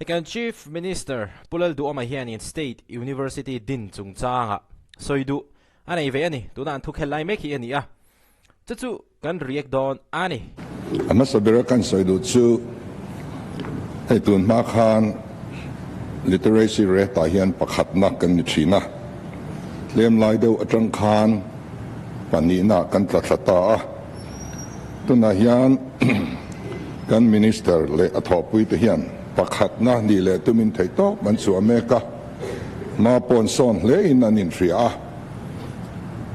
Hekan Chief Minister Pu Lalduhoma'n State University din chungchang soidu ani ve ani tuna an thukhelai mek hi ani a chu kan react don ani ama sabira kan soidu chu hei tun ma khan literacy rate ta hian pakhat na kan ni thina lem lai deuh atang khan pani na kan tlatlata a tuna hian kan minister le athopui te hian pakhat na ni le tumin thei to man chu America ma pon son le in an in ria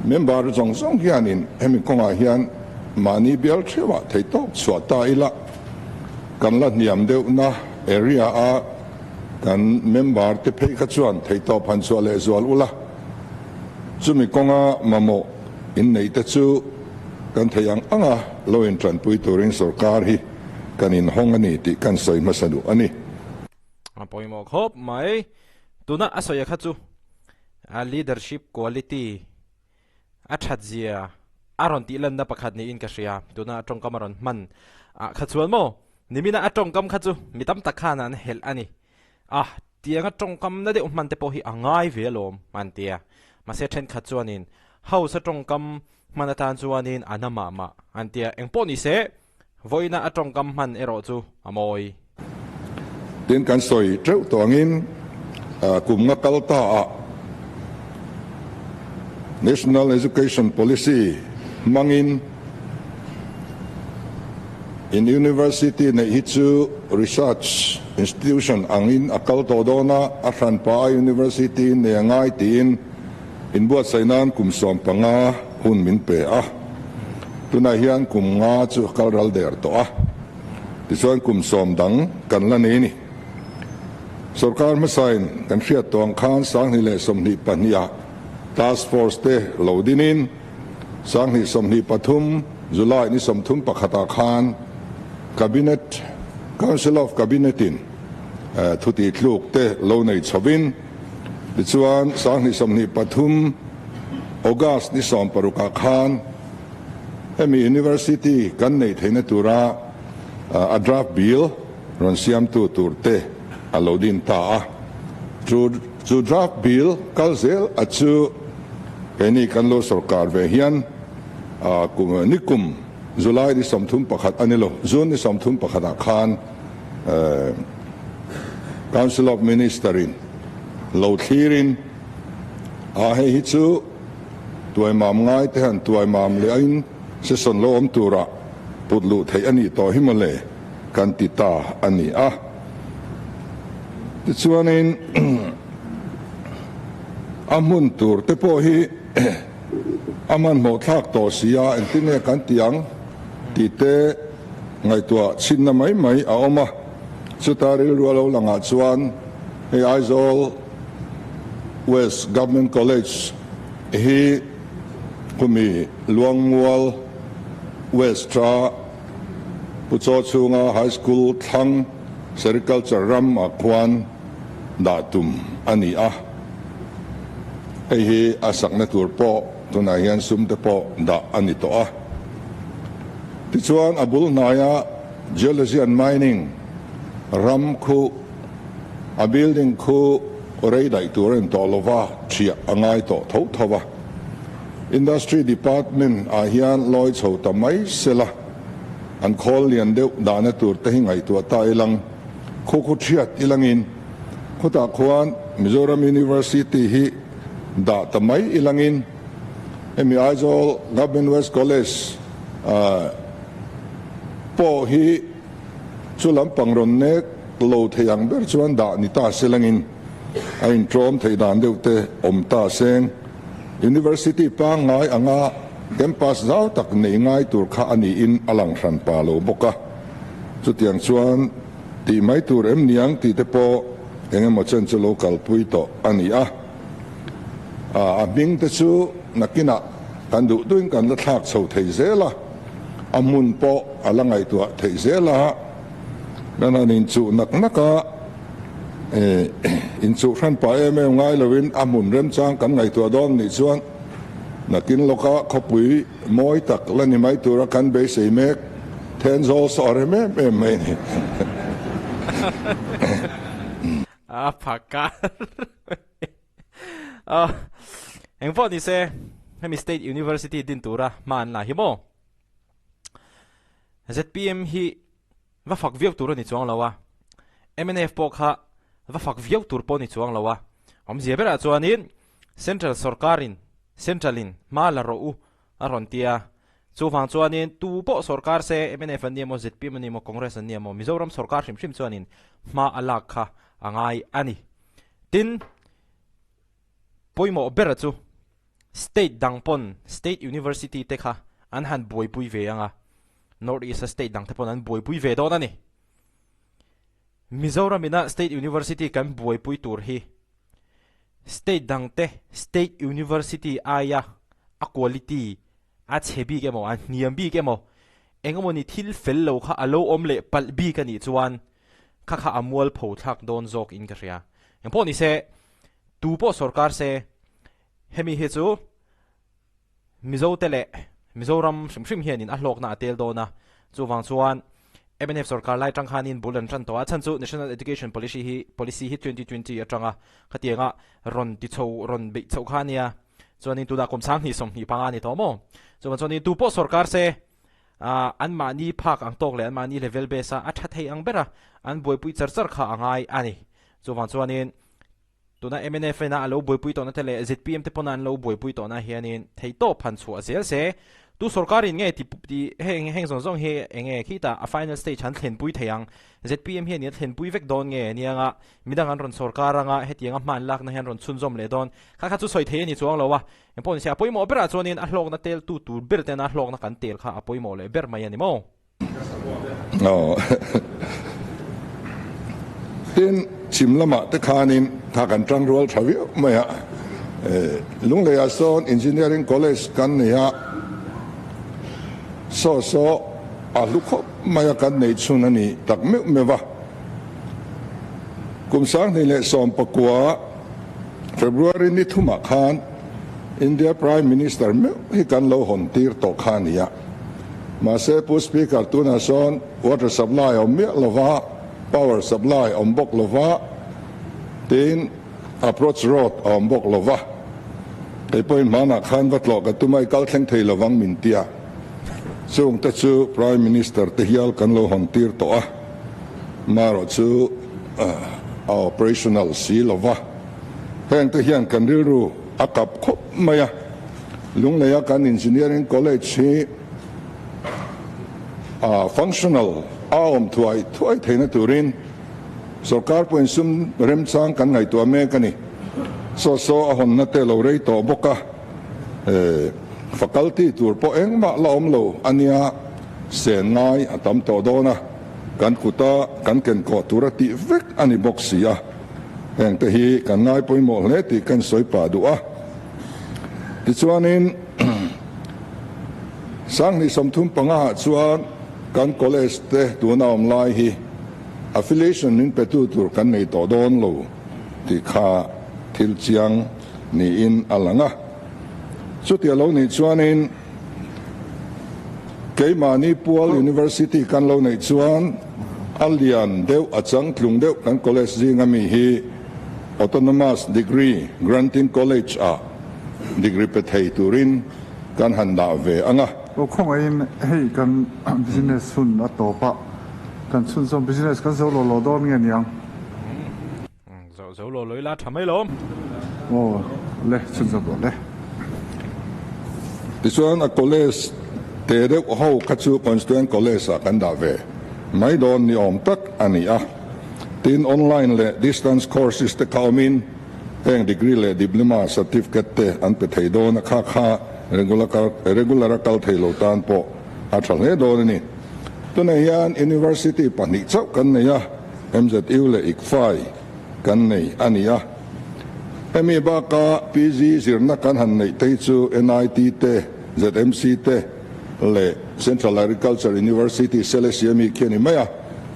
member jong jong hian in hemi konga hian mani bial thewa thei to chwata ila kan la niam deuh na area a kan member te phei kha chuan thei to phan chu le zual ula chumi konga mamo in nei te chu kan theyang anga lo in tran pui turin sarkar hi kanin hongani ti kan soi masanu ani apoi mo khop mai tuna asoya khachu a leadership quality a thatzia aron ti lan na pakhat ni in ka ria tuna atong kamaron man a khachuan mo nimina atong kam khachu mitam takhana an hel ani tianga tong kam na de man te po hi angai velom man tia ma se then khachuanin house atong kam manatan chuanin anama ma antia engpo ni se voina atong kam man ero chu amoi tin kan soi treu tongin kum nga kalta a national education policy mangin in university na hichu research institution angin akal to dona athan pa university ne ngai tin in buat sainan kum som panga hun min pe a tuna hian kum nga chu kalral der to a tichuan kum som dang kan la nei ni sarkar ma sain kan hriat tong khan sang ni le som ni pania task force te lodinin sang ni som ni pathum July ni som thum pakhata khan cabinet council of cabinet in thuti thluk te lo nei chawin tichuan sang ni som ni pathum August ni som paruka khan hemi university kan nei theina tura a draft bill ron siam tu turte alodin ta chu draft bill kalzel achu peni kan lo sarkar ve hian nikum July ni somthum pakhat anilo June ni somthum pakhat khan council of ministerin lo thirin hei chu tuai mam ngai te han tuai mam le in se son lo om tura putlu thei ani to himale kan ti ta ani a tichuanin amun tur te po hi aman mo thak to sia entine kan tiang ti te ngai tua chinna mai mai a oma chutari rualo langa chuan he aizol West Government College hi kumi luangwal Westra pucho chunga high school thang sericulture ram akwan datum ani a hi asak na turpo tuna hian sum te po da ani to a tichuan abul naya geology and mining ram khu a building khu orei dai turen to lova thia angai to tho thowa industry department a hian loi chho ta mai sela an khol lian deuh dana tur te hingai tu ta ilang khu thiat ilangin khuta khuan Mizoram University hi da ta mai ilangin emi aizol Government West College po hi chulam pangron ne lo theyang ber chuan da ni ta selangin ain trom thei dan deuh te om ta seng University pa ngai anga campus zau tak nei ngai tur kha ani in alang hran pa lo boka chutiang chuan ti mai tur em niang ti te po engemaw chen chu local pui to ani a ming te chu nakina kan du tuin kan la thak chho thei zela amun po alangai tu thei zela nanin chu naknaka in chu hran pa em ngai lovin amun rem chang kan ngai tu don ni chuan nakin loka khopui moi tak lani mai tura kan be sei mek ten zol sore me pakar anh phone ni se hemi State University din tura man la himo ZPM hi va fak viau tur ni chuang lawa MNF po kha va fak viau tur po ni chuang lawa om ziebera chuanin central sarkarin centralin mala ro u arontia chu wang chuanin tu po sarkar se MNF ani mo ZPM ani mo congress ani mo Mizoram sarkar hrim chuanin ma alak kha angai ani tin poimo bera chu state dangpon State University te kha an han boi pui ve anga North East State dang tapon an boi pui ve do na ni Mizoram ina State University kan boi pui tur hi State dang te State University aya a quality a chebi ke mo an niam bi ke mo engamo ni thil fel lo kha alo omle pal bi ka ni chuan kha kha amwal pho thak don zok in ka ria empo ni se tu po sarkar se hemi he chu Mizo tele Mizoram shim hian in a hlok na tel do na chu wang chuan MNF sarkar lai tang khanin bulan tran to a chan chu National Education Policy hi 2020 atanga khatianga ron ti chho ron be chho khania chuanin tu da kom sang hi som hi panga ni to mo chuan tu po sarkar se an mani phak ang tok le an mani level be sa atha thei ang bera an boi pui char kha angai ani chuanin tuna MNF na alo boi pui to na tele ZPM te ponan lo boi pui to na hianin thei to phan chu azel se tu sarkarin nge ti heng zong he enge khita a final stage han thlen pui theyang ZPM hian ni thlen pui vek don nge nianga midang an ron sarkar anga hetianga man lak na hian ron chunjom le don kha chu soi thei ni chuang lowa empon sia poimo opera chuanin a hlok na tel tu ber te na hlok na kan tel kha a poimo le ber mai ani mo no tin chimlama te khanin tha kan tang rol thawi maya lungleya son engineering college kan nia so a lukho maya kan nei chunani tak mewa kumsang ni le som pakwa February ni thuma khan India Prime Minister me hi kan lo hon tir to khania ma se pu speaker tuna son water supply o me lova power supply on bok lova tin approach road on bok lova te point mana khan vatlo ka tumai kal thleng thei lawang min tia chung ta chu Prime Minister te hial kan lo hon tir to a maro chu operational si lova heng te hian kan rilru akap khop maya lungleya kan engineering college hi functional aom thuai theina turin sarkar point sum rem chang kan ngai to me kani so a hon na te lo rei to boka faculty tur po engma la omlo ania sen ngai atam to dona kan kuta kan ken ko turati vek ani boxia heng te hi kan ngai poimo le ti kan soi pa du a ti chuanin sang ni somthum panga chuan kan college te tuna om lai hi affiliation min petu tur kan nei to don lo ti kha thil chiang ni in alanga chuti lo ni chuanin keimani Pual University kan lo nei chuan alian deu achang thlung deu kan college jingami hi autonomous degree granting college a degree pe thei turin kan handa ve anga o khong ain hei kan business sun a topa kan sun som business kan zo lo don nge niang zo lo loi la thamai lom o le sun zo le this one a college te de ho khachu constituent college a kan da ve mai don ni om tak ani a tin online le distance courses te kaumin heng degree le diploma certificate te an pe thei don kha regular kal thelo tan po a thale do ni tuna hian university pani chau kan ne ya MZU le ikfai kan nei ania emi ba ka PG zirna kan han nei te chu NIT te ZMC te le Central Agriculture University Selesiami keni maya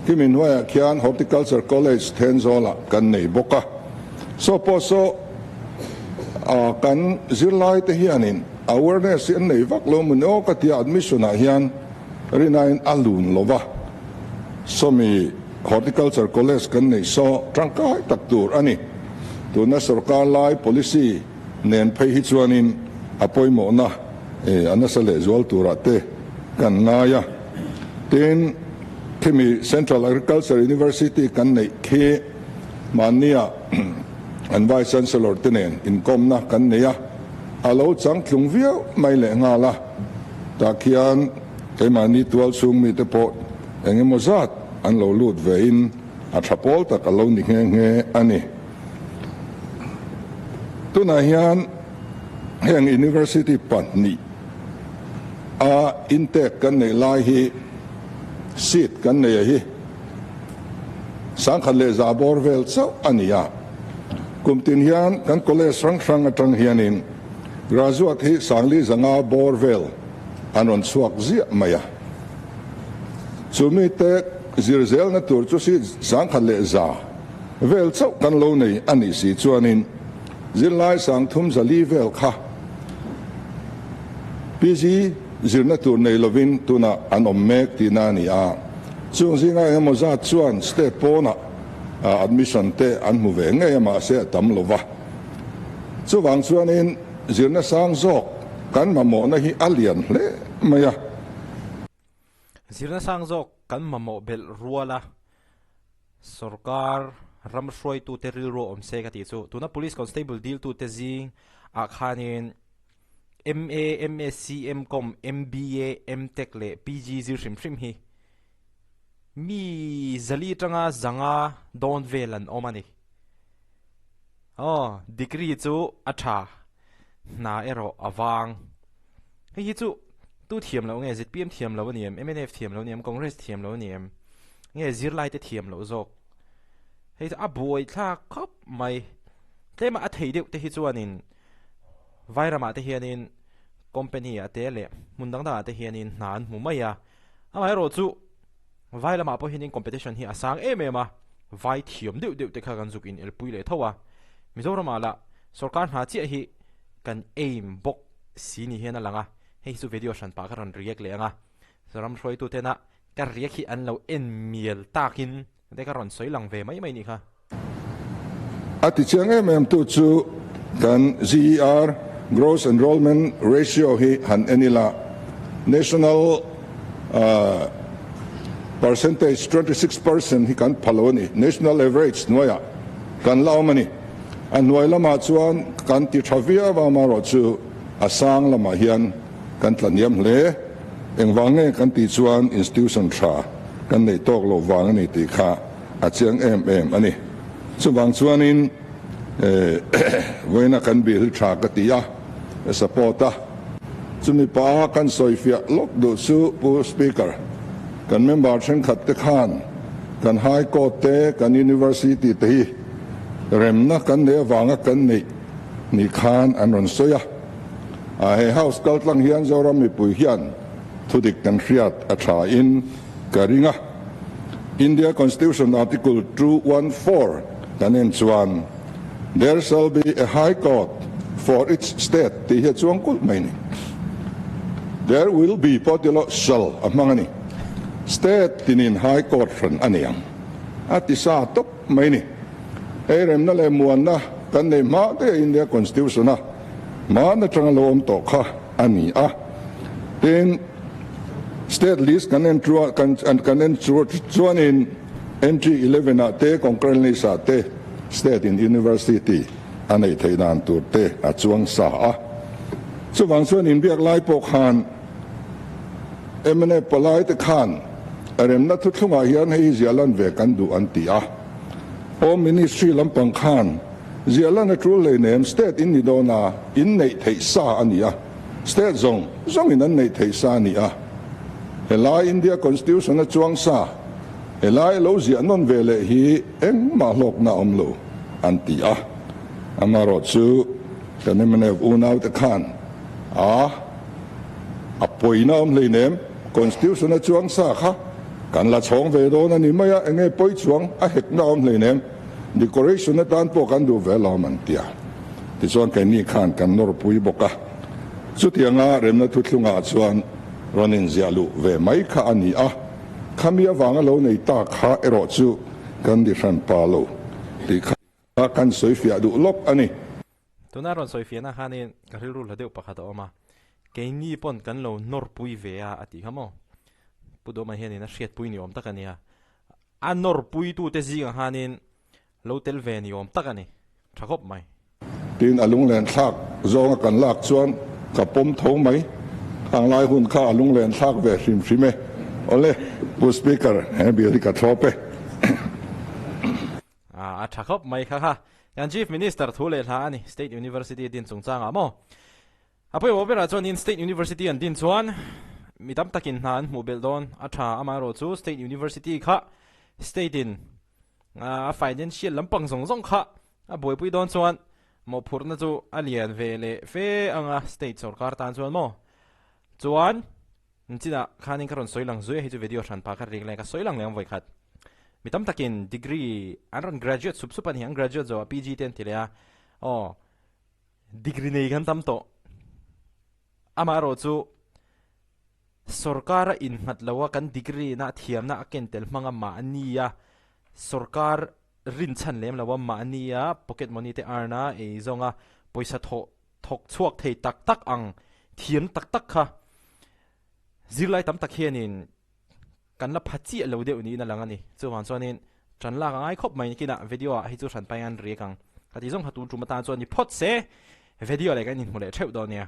kimin wa kian horticulture college tenzola kan nei boka so kan zirlai te hianin awareness in nei vak lo muno ka ti admission a hian rinain alun lova somi horticulture college kan nei so tangkai tak tur ani tuna sarkar lai policy nen phei hi chuanin apoi mo na anasale zual turate kan ngaya tin Kimi Central Agriculture University kan nei khe mania an vice chancellor tenen income na kan neya alo chang tlung viau mai le nga la ta khian emani tual sung mi te po engemozat an lo lut ve in a thapol ta ka lo ni nge ani tuna hian heng university patni a intek kan nei lai hi seat kan nei hi sang khale za borvel chau ania kumtin hian kan college sang atang hianin graduate hi sangli zanga borvel anon suak zia maya chumi te zirzel na tur chu si sang khale za vel chau kan lo nei ani si chuanin zilai sang thum zali vel kha pg zirna tur nei lovin tuna anom mek tina ni a chung zinga emoza chuan state pona admission te an mu ve nge ma se tam lova chu wang chuanin zirna sang zok kan ma mo na hi alian hle maya zirna sang zok kan ma mo bel ruala sarkar ram shroi tu te ril ro om se ka ti chu tuna police constable deal tu te zing a khanin MA MSc MCom MBA MTech le PG zir shrim hi mi zali tanga zanga don velan omani degree chu atha na ero awang hi chu tu thiam lo nge ZPM thiam lo niam MNF thiam lo niam Congress thiam lo niam nge zir lai te thiam lo zok hei a boy tha khop mai tlema a thei deuh te hi chuanin vairama te hianin company ate le mundang da te hianin nan mu maya amai ro chu vailama po hianin competition hi asang emema vai thiam deuh te kha kan zukin elpui le thowa mizoram ala sarkar ha chi hi kan aim bok sini hian alanga hei chu video shan pa karon react le anga saram shroi tu te na ka react hi an lo en miel takin de karon soilang ve mai ni kha ati chang em tu chu kan GER gross enrollment ratio hi han enila national percentage 26% hi kan phaloni national average noya kan laumani an noi lama chuan kan ti thavia wa ma ro chu asang lama hian kan tlaniam hle engwange kan ti chuan institution tha kan nei tok lo wang ni ti kha a chiang em ani chuwang chuanin voina kan bil tha ka ti ya supporta chumi pa kan soifia lok do chu pu speaker kan member chen khat te khan kan high court te kan university te hi remna kan ne wanga kan nei ni khan anon soya a he house kal tlang hian zoram mi pu hian thudik kan hriat a tha in karinga India Constitution Article 214 kan en chuan there shall be a high court for each state ti hi chuang kul mai ni there will be potilo shall amangani state tinin high court ran aniam ati sa tok mai ni erem na le muan na kan nei ma te India Constitution na ma na tang lo om to kha ani a tin state list kan en tru kan en chuan in entry 11 a te concurrently sa te state in university anei theinan tur te a chuang sa a chuwang chuan in biak lai pok han MNF palai te khan arem na thu thunga hian hei zialan ve kan du an ti a home ministry lampang khan zialan a trul le nem state in ni dona in nei thei sa ania state zong in an nei thei sa ni a helai India Constitution a chuang sa helai lo zia non ve le hi eng ma hlok na omlo an ti a amaro chu kan MNF unau te khan apoina om le nem Constitution a chuang sa kha kan la chong ve do na ni maya enge poi chuang a hek na om le nem decoration na tan po kan du ve la man tia ti chuan kan ni khan kan nor pui boka chu tianga rem na thu thlunga chuan ronin zialu ve mai kha ani a ข้ามีวางเราในตาขาเอรอจูกันดิฉันปาโลที่ข้ากันสวยเฟียดูลบอันนี้ตัวน่ารอนสวยเฟียนะฮะนี่ก็เรื่องละเดียวปะคัดออกมาเกนี่ปนกันเรานอร์ปุยเวียอติขโมปุดอมาเห็นนี่นะเสียดปุยนิยมตะกันเนี่ยอันนอร์ปุยตัวเตจิงฮะนี่เราเตลเวนิยมตะกันนี่ชักคบไหมทีนอลุงแลนซากจงกันลากชวนกับปมทงไหมทางลายหุ่นข้าอลุงแลนซากเวสิมสิเมโอเล่ผู้สปีกเกอร์เฮบิริกัทอเปชักคบไหมค่ะยัง Chief Minister ทูเลท่านี่ State University ดินสงจางอ่ะโมพอว่าเวลาจวนin State University อันดินชวนมีตั้มตะกินนานหมู่เบลดอนชาอามาโรจู State University ค่ะ State ดินfinancial ลำปังส่งค่ะบวยปุยดอนชวนโมพูดนะจูเลียนเวเลเฟอังState สกอร์ตานชวนโมจวนนี่จีน่ะข้านี่กระรอนสวยหลังซวยให้จูวิดีโอฉันพากันเรียกเลยก็สวยหลังเลี้ยงไว้ขัดมีตั้มตะกินดีกรีอันนั้น graduate สุบปันยัง graduate จ้ะ PG เต็มทีเลยดีกรีนี้กันตั้มโตอามาโรจูสกอร์อินหัดแล้วว่ากันดีกรีน่าเทียมน่าเก่งเตลมังมาอันนี้สกอร์รินชันเลี้ยมแล้วว่ามาอันนี้pocket money เตอร์น่ะจงปอยสะทกชวกเทตักอังเทียมตักค่ะซิลไลตั้มตะเคียนินกันละพัดจีเราเดี๋ยวนี้นั่นแหละงั้นนี่เจ้าหวานส่วนนี้ฉันลากง่ายครบไหมกินวิดีโอให้เจ้าฉันไปงานเรียกกันกติจงหัดตูจุมาตาส่วนนี้พอดเสวิดีโออะไรกันนี่หมดเลยเท่าตอนเนี้ย